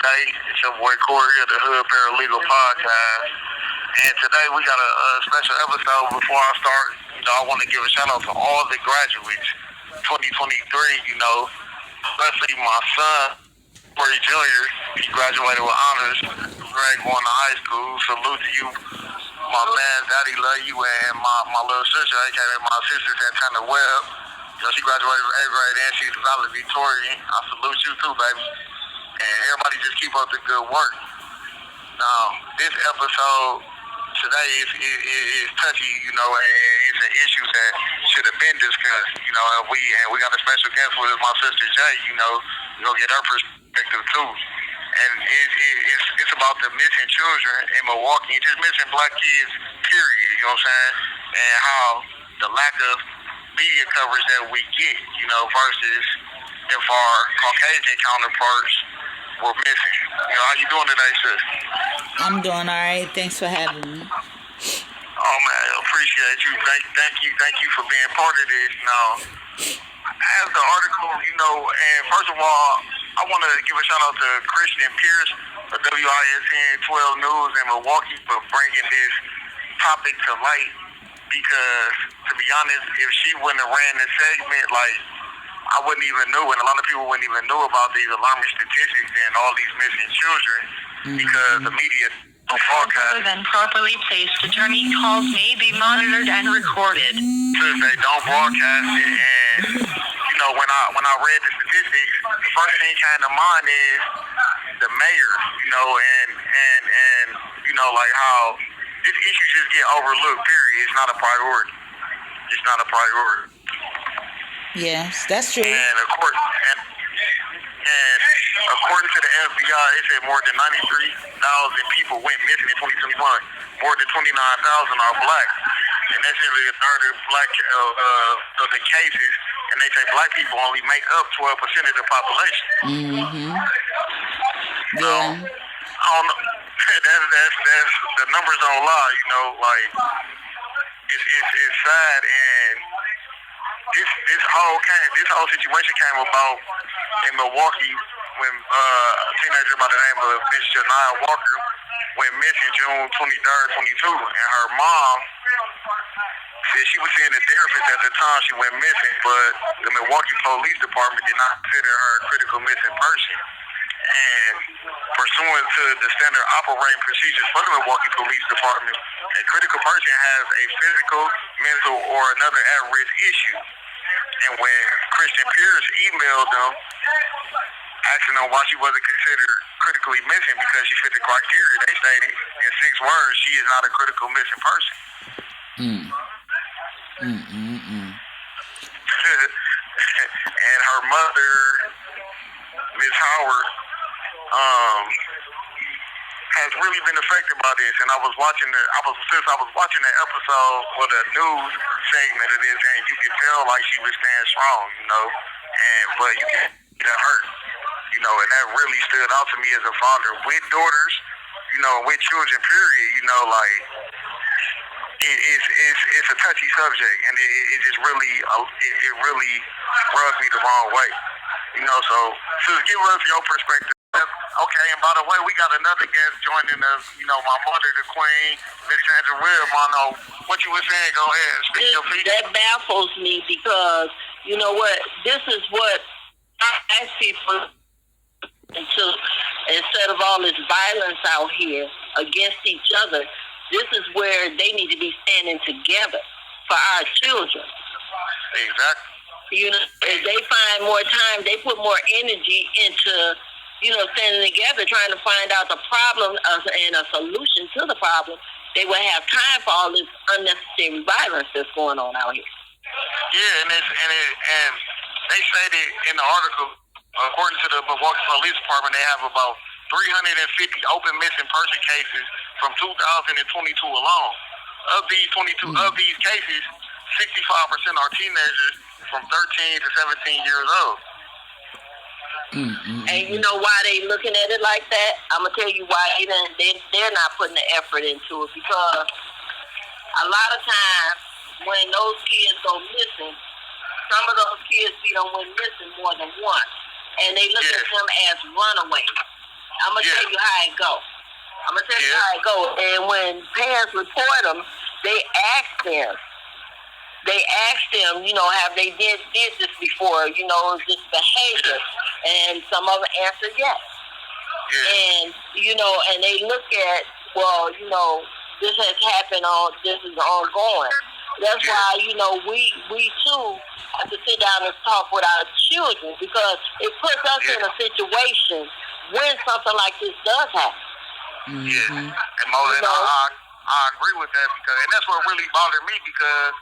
today. It's your boy Corey of the Hood Paralegal Podcast. And today we got a special episode. Before I start, I want to give a shout out to all the graduates 2023, especially my son, Corey Jr. He graduated with honors. Greg going to high school. Salute to you, my man. Daddy love you. And my little sister, aka my sister, Santana Webb. She graduated from 8th grade and she's valedictorian. I salute you too, baby. And everybody just keep up the good work. Now, this episode today is touchy, and it's an issue that should have been discussed, and we got a special guest with us, my sister Jay, we'll get her perspective too. And it's about the missing children in Milwaukee, just missing black kids, period, you know what I'm saying? And how the lack of media coverage that we get, versus if our Caucasian counterparts were missing. How you doing today, sis? I'm doing all right. Thanks for having me. Oh man, I appreciate you. Thank you for being part of this. Now, as the article, and first of all, I want to give a shout out to Christian Pierce of WISN 12 News in Milwaukee for bringing this topic to light. Because, to be honest, if she wouldn't have ran this segment, I wouldn't even know, and a lot of people wouldn't even know about these alarming statistics and all these missing children because the media don't broadcast. Other than properly placed, attorney calls may be monitored and recorded. Since they don't broadcast it, and when I read the statistics, the first thing came to mind is the mayor, and how this issue just get overlooked. Period. It's not a priority. It's not a priority. Yes, that's true. And according to the FBI, it said more than 93,000 people went missing in 2021. More than 29,000 are black, and that's nearly a third of black of the cases. And they say black people only make up 12% of the population. Yeah. I don't know. That's the numbers don't lie. It's sad, and this whole situation came about in Milwaukee when a teenager by the name of Miss Janiyah Walker went missing June 23rd, 22, and her mom said she was seeing a therapist at the time she went missing, but the Milwaukee Police Department did not consider her a critical missing person. And pursuant to the standard operating procedures for the Milwaukee Police Department, a critical person has a physical, mental, or another at-risk issue. And when Christian Pierce emailed them, asking them why she wasn't considered critically missing because she fit the criteria, they stated in 6 words, she is not a critical missing person. And her mother, Ms. Howard, has really been affected by this. And I was watching that episode for the news segment of this, and you could tell she was staying strong, but you can get hurt, and that really stood out to me as a father with daughters, with children, period, it's a touchy subject, and it just really rubs me the wrong way, so give us your perspective. Okay, and by the way, we got another guest joining us, my mother, the queen, Miss Sandra Webb. Mono, what you were saying, go ahead, speak your piece. That baffles me because, this is what I ask people to, instead of all this violence out here against each other, this is where they need to be standing together for our children. Exactly. If they find more time, they put more energy into standing together, trying to find out the problem and a solution to the problem, they will have time for all this unnecessary violence that's going on out here. Yeah, and they stated in the article, according to the Milwaukee Police Department, they have about 350 open missing person cases from 2022 alone. Of these cases, 65% are teenagers from 13 to 17 years old. And you know why they looking at it like that? I'm gonna tell you why they're not putting the effort into it, because a lot of times when those kids go missing, some of those kids went missing more than once, and they look at them as runaways. I'm gonna tell you how it go. And when parents report them, they ask them, have they did this before? Is this behavior? And some of them answer yes. And, and they look at, this has happened this is ongoing. That's why, we too have to sit down and talk with our children, because it puts us in a situation when something like this does happen. Mm-hmm. And I agree with that, and that's what really bothered me, because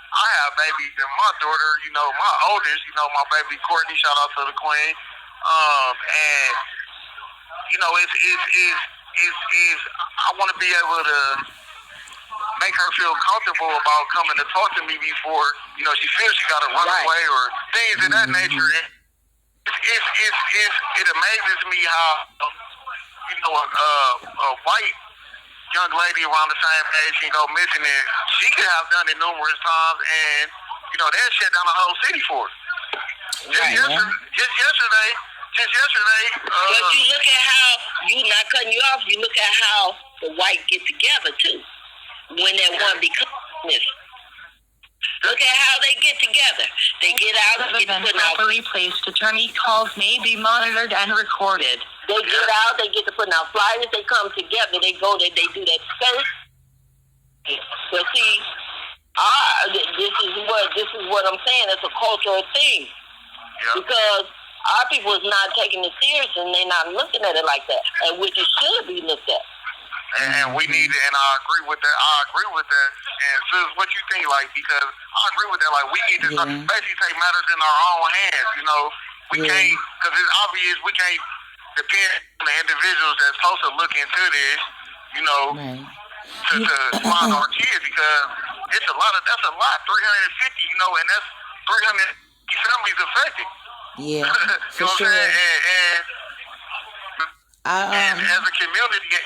I have babies, and my daughter, my oldest, my baby Courtney, shout out to the queen, and it's I want to be able to make her feel comfortable about coming to talk to me before she feels she got to run away or things of that nature. It amazes me how a white young lady around the same age can go missing, and she could have done it numerous times, and they'll shut down the whole city for it. Just yesterday. But you look at how, not cutting you off, you look at how the white get together too when that one becomes missing. Look at how they get together. They get out and get put out. Properly placed attorney calls may be monitored and recorded. They get out, they get to putting out flyers, they come together, they go there, they do that first. But see, this is what I'm saying, it's a cultural thing. Yeah. Because our people is not taking it serious, and they're not looking at it like that, and which it should be looked at. And we need it, and I agree with that. And sis, what you think, because I agree with that. We need to basically take matters in our own hands. We can't, because it's obvious we can't depend on the individuals that's supposed to look into this, to find our kids, because that's a lot, 350, and that's 350 families affected. Yeah, for sure. And as a community.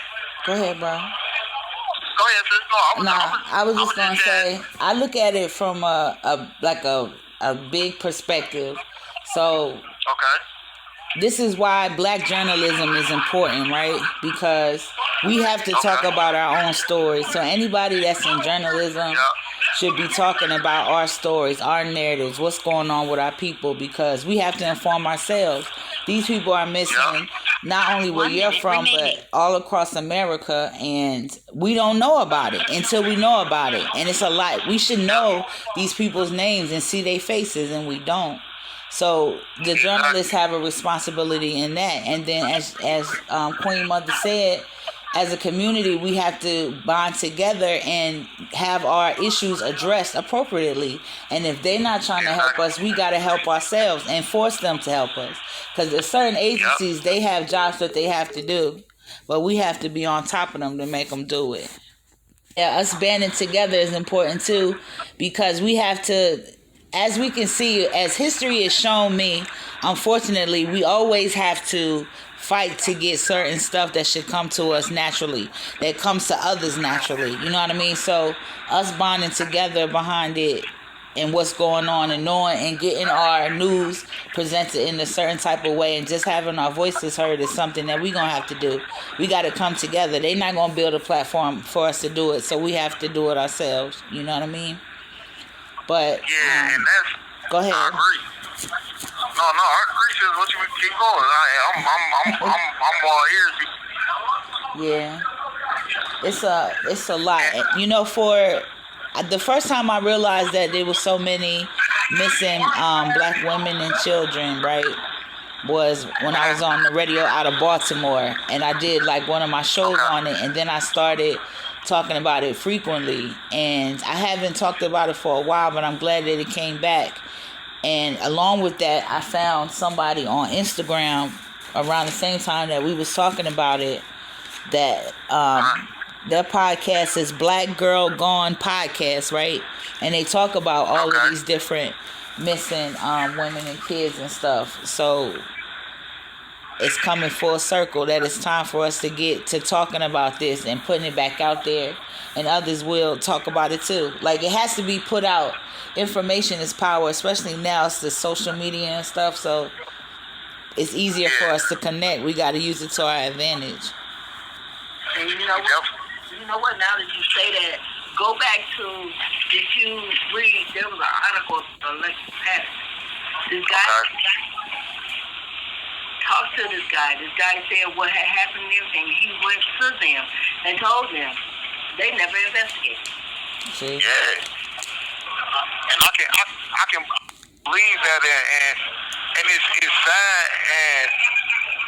Go ahead, bro. Go ahead, sis. No, I was just gonna say, I look at it from a big perspective. So this is why black journalism is important, right? Because we have to talk about our own stories. So anybody that's in journalism should be talking about our stories, our narratives, what's going on with our people, because we have to inform ourselves. These people are missing not only where you're from, but all across America, and we don't know about it until we know about it. And it's a lot. We should know these people's names and see their faces, and we don't. So the journalists have a responsibility in that. And then as Queen Mother said, as a community, we have to bond together and have our issues addressed appropriately. And if they're not trying to help us, we got to help ourselves and force them to help us. Because there's certain agencies, they have jobs that they have to do, but we have to be on top of them to make them do it. Yeah, us banding together is important too, because we have to, as we can see, as history has shown me, unfortunately, we always have to fight to get certain stuff that should come to us naturally, that comes to others naturally. You know what I mean? So us bonding together behind it and what's going on, and knowing and getting our news presented in a certain type of way, and just having our voices heard is something that we're going to have to do. We got to come together. They're not going to build a platform for us to do it, so we have to do it ourselves. You know what I mean? But and that's, go ahead. I agree. No, I agree. Sis, what you keep going? I'm all ears. Yeah, it's a lot. For the first time I realized that there was so many missing black women and children, right, was when I was on the radio out of Baltimore, and I did one of my shows on it, and then I started talking about it frequently, and I haven't talked about it for a while, but I'm glad that it came back. And along with that, I found somebody on Instagram around the same time that we was talking about it, that their podcast is Black Girl Gone Podcast, right? And they talk about all of these different missing women and kids and stuff. So it's coming full circle that it's time for us to get to talking about this and putting it back out there, and others will talk about it too. It has to be put out. Information is power, especially now it's the social media and stuff. So it's easier for us to connect. We got to use it to our advantage. And you know what? Now that you say that, go back to, did you read, there was an article on Alexis Patton. This guy, talked to this guy. This guy said what had happened and everything. He went to them and told them. They never investigated. See? Yeah. And I can believe that, and it's sad, and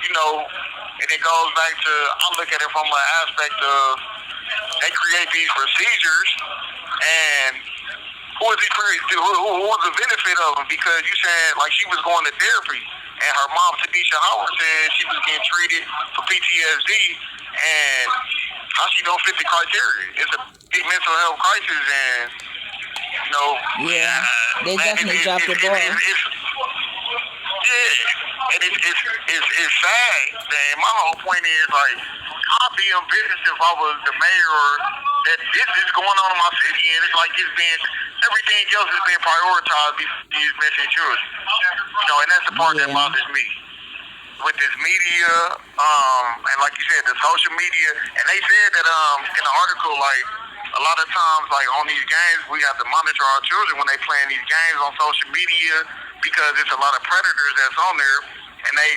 you know, and it goes back to, I look at it from an aspect of they create these procedures, and who is the benefit of them? Because you said like she was going to therapy, and her mom Tanisha Howard said she was getting treated for PTSD, and how she don't fit the criteria. It's a big mental health crisis, and you know, they definitely dropped the ball. And it's sad. And my whole point is like, I'd be in business if I was the mayor that this is going on in my city, and it's like everything else is being prioritized before these missing children. You know, and that's the part that bothers me. With this media, and like you said, the social media, and they said that in the article, like a lot of times, like on these games, we have to monitor our children when they playing these games on social media because it's a lot of predators that's on there, and they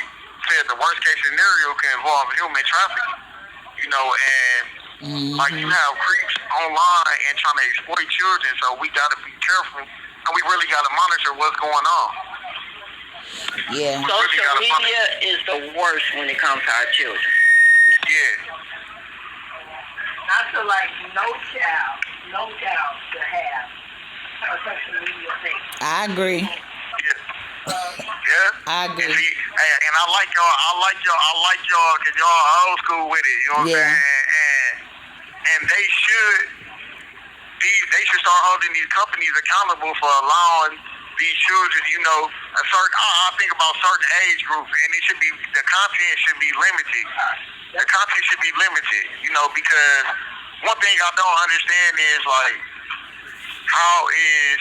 said the worst case scenario can involve human trafficking. You know, and like you have creeps online and trying to exploit children, so we got to be careful, and we really got to monitor what's going on. Yeah. Social media is the worst when it comes to our children. Yeah. I feel like no child should have a social media thing. I agree. Yeah. I agree. And I like y'all because y'all old school with it. You know what I'm saying? And they should start holding these companies accountable for allowing these children, you know, I think about certain age groups, and the content should be limited. The content should be limited, you know, because one thing I don't understand is like, how is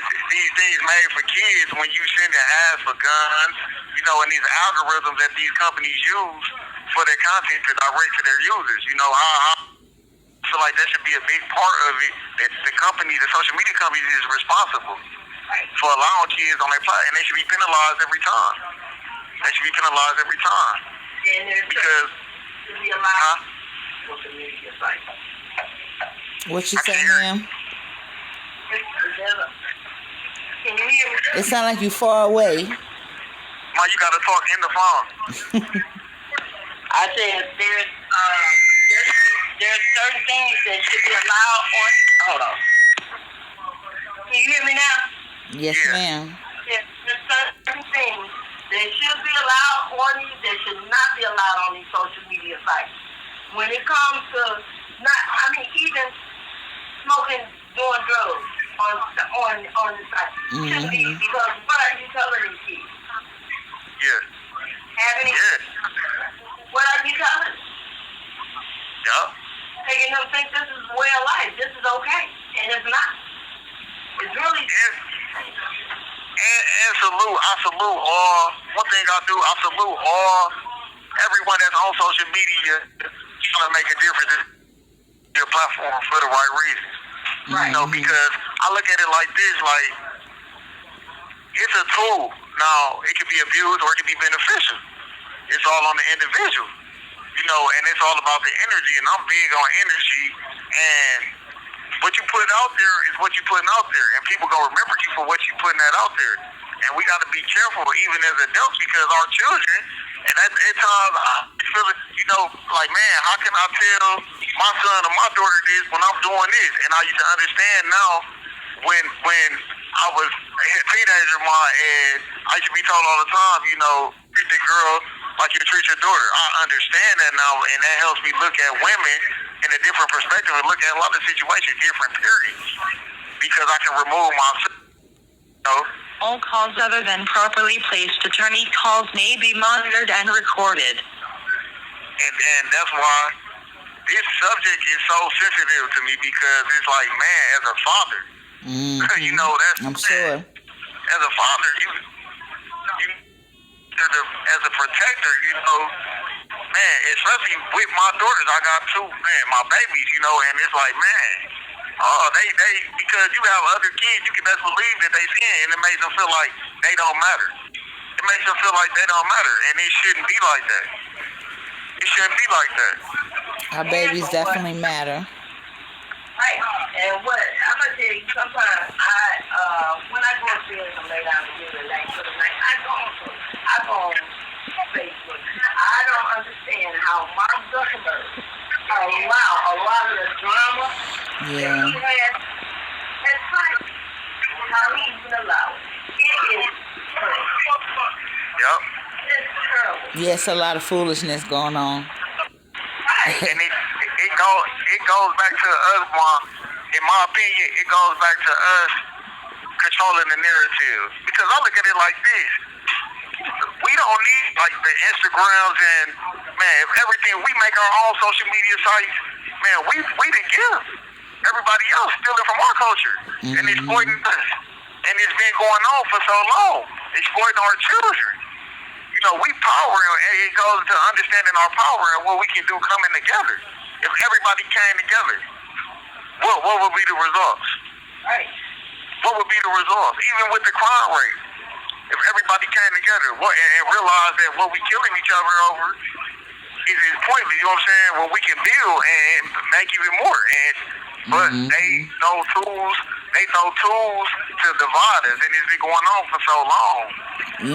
these things made for kids when you send an ad for guns, you know, and these algorithms that these companies use for their content to direct to their users, you know, I feel like that should be a big part of it, that the social media companies is responsible for allowing kids on their platform, and they should be penalized every time. And there's because to be allowed social media sites. What you say, ma'am? Can you hear me? It sounds like you far away. Ma, you gotta talk in the phone. I said there's certain things that should be allowed on. Hold on. Can you hear me now? Yes, ma'am. There's certain things that should be allowed on these, that should not be allowed on these social media sites. When it comes to even smoking, doing drugs on the site. Shouldn't be, because what are you telling these kids? Yeah. What are you telling them? Yeah. Making them think this is way of life. This is okay. And it's not. It's really... And I salute all, one thing I do, I salute all, everyone that's on social media trying to make a difference in their platform for the right reasons. Right. You know, because I look at it like this, like, it's a tool. Now, it can be abused or it can be beneficial. It's all on the individual. You know, and it's all about the energy, and I'm big on energy, and what you put out there is what you're putting out there, and people gonna remember you for what you're putting that out there. And we gotta be careful, even as adults, because our children, and at times I feel it, you know, like, man, how can I tell my son or my daughter this when I'm doing this? And I used to understand now when I was a teenager, and I used to be told all the time, you know, treat the girl like you treat your daughter. I understand that now, and that helps me look at women in a different perspective and look at a lot of situations, different periods, because I can remove myself. You know? All calls other than properly placed attorney calls may be monitored and recorded. And that's why this subject is so sensitive to me, because it's like, man, as a father, you know, that's, I'm sure. as a father, you as a protector, you know, man, especially with my daughters, I got two, man, my babies, you know, and it's like, man, they, because you have other kids, you can best believe that they sin, and it makes them feel like they don't matter. It makes them feel like they don't matter, and it shouldn't be like that. It shouldn't be like that. Our babies definitely matter. Right. And what I'm gonna tell you, sometimes when I go upstairs and lay down to get relaxed for the night, I go on Facebook. I don't understand how Mark Zuckerberg allow a lot of the drama that he has at times. How he even allow it. It is terrible. Yep. It's terrible. Yes, a lot of foolishness going on. And it goes back to us, Mom. In my opinion, it goes back to us controlling the narrative. Because I look at it like this. We don't need like the Instagrams and, man, everything. We make our own social media sites. Man, we the gift. Everybody else stealing from our culture and exploiting us. And it's been going on for so long. Exploiting our children. You know, we power, and it goes to understanding our power and what we can do coming together. If everybody came together, what would be the results? Right. What would be the results? Even with the crime rate, if everybody came together and realized that what we killing each other over is pointless, you know what I'm saying? Well, we can build and make even more. But they know tools to divide us, and it's been going on for so long.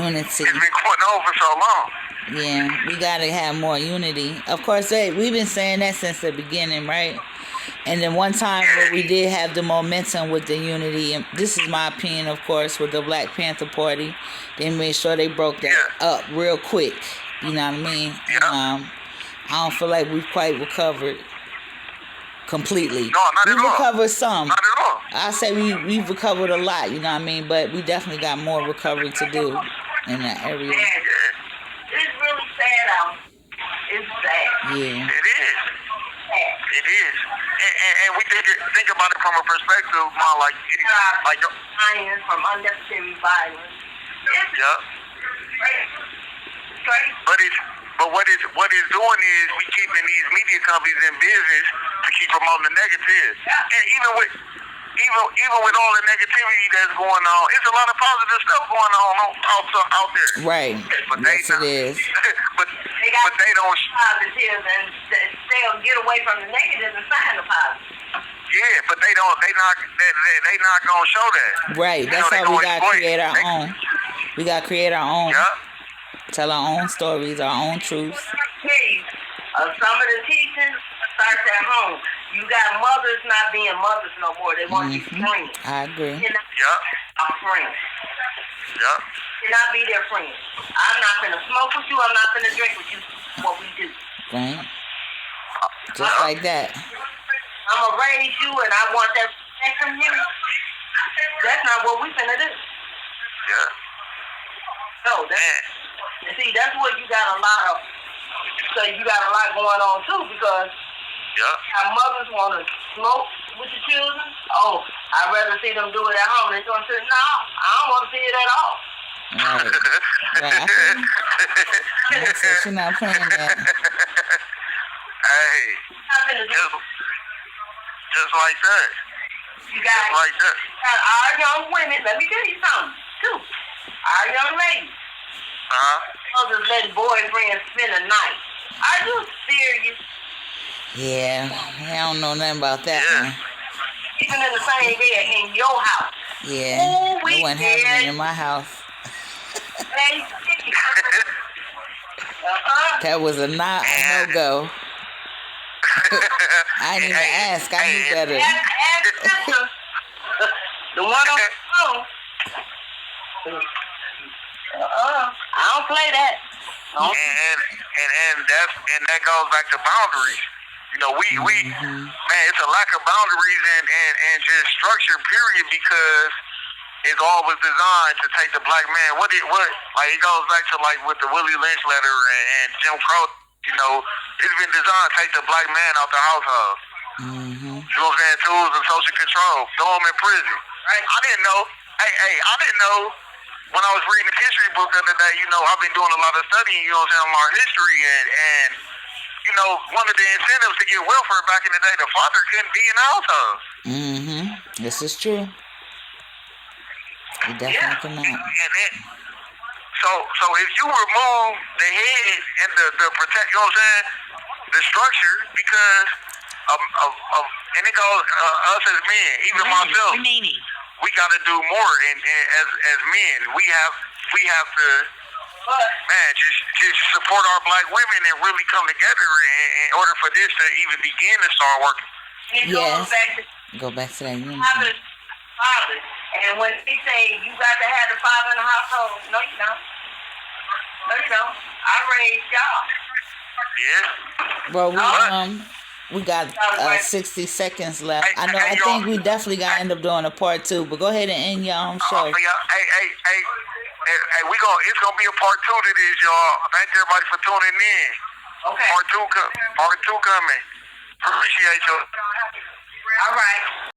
Unity. It's been going on for so long. Yeah, we gotta have more unity. Of course, we've been saying that since the beginning, right? And then one time where we did have the momentum with the unity, and this is my opinion, of course, with the Black Panther Party, they made sure they broke that up real quick. You know what I mean? Yeah. I don't feel like we've quite recovered completely. No, not at all. We recovered some. Not at all. I say we've recovered a lot, you know what I mean? But we definitely got more recovery to do in that area. Man, it's really sad out. It's sad. Yeah. It is. It is. And we think about it from a perspective, Mom, like Dying from unnecessary violence. Yeah. But what it's doing is we keeping these media companies in business to keep promoting the negative. And even with all the negativity that's going on, it's a lot of positive stuff going on out there. Right. But yes, it is. but they don't. Positive, and they'll get away from the negative and find the positive. Yeah, but they don't. They not gonna show that. Right. That's how we gotta create our own. We gotta create our own. Yeah. Tell our own stories, our own truths. Some of the teaching starts at home. You got mothers not being mothers no more. They want you friends. I agree. Our friends. Yeah. Cannot be their friends. I'm not gonna smoke with you. I'm not gonna drink with you. What we do. Right. Just like that. I'm gonna raise you, and I want that respect from you. That's not what we finna do. Yeah. No, that's what you got a lot of. So you got a lot going on too, because our mothers want to smoke with the children. Oh, I'd rather see them do it at home. They're gonna say, no, I don't want to see it at all. Right. Right. You're not playing that. Hey, just like that. You got our young women. Let me tell you something too. Our young ladies. Mothers letting boyfriends spend a night. Are you serious? Yeah, I don't know nothing about that one. Even in the same bed in your house. Yeah, it wasn't happening in my house. That was a no-go. I didn't even ask. I knew better. The one on the phone. I don't play that. And that goes back to boundaries. You know, man, it's a lack of boundaries and just structure, period, because it's always designed to take the black man. Like it goes back to like with the Willie Lynch letter and Jim Crow. You know, it's been designed to take the black man out the household. You know what I'm saying? Tools of social control. Throw him in prison. Right? I didn't know. I didn't know when I was reading the history book the other day, I've been doing a lot of studying, on our history, and one of the incentives to get welfare back in the day, the father couldn't be in the household. Mm-hmm. This is true. He definitely cannot. And then, so if you remove the head and the protect, the structure, because of and it goes us as men, even myself, we got to do more. And as men, we have to. Man, just support our black women and really come together in order for this to even begin to start working. Yes. Go back to that unity. Father. And when they say you got to have the father in the household, no, you don't. No, you don't. I raised y'all. Yeah. Well, we got 60 seconds left. I think we definitely got to end up doing a part 2, but go ahead and end your own show. Hey, it's gonna be a part 2 to this, y'all. Thank everybody for tuning in. Okay. Part 2 coming. Appreciate you. All right.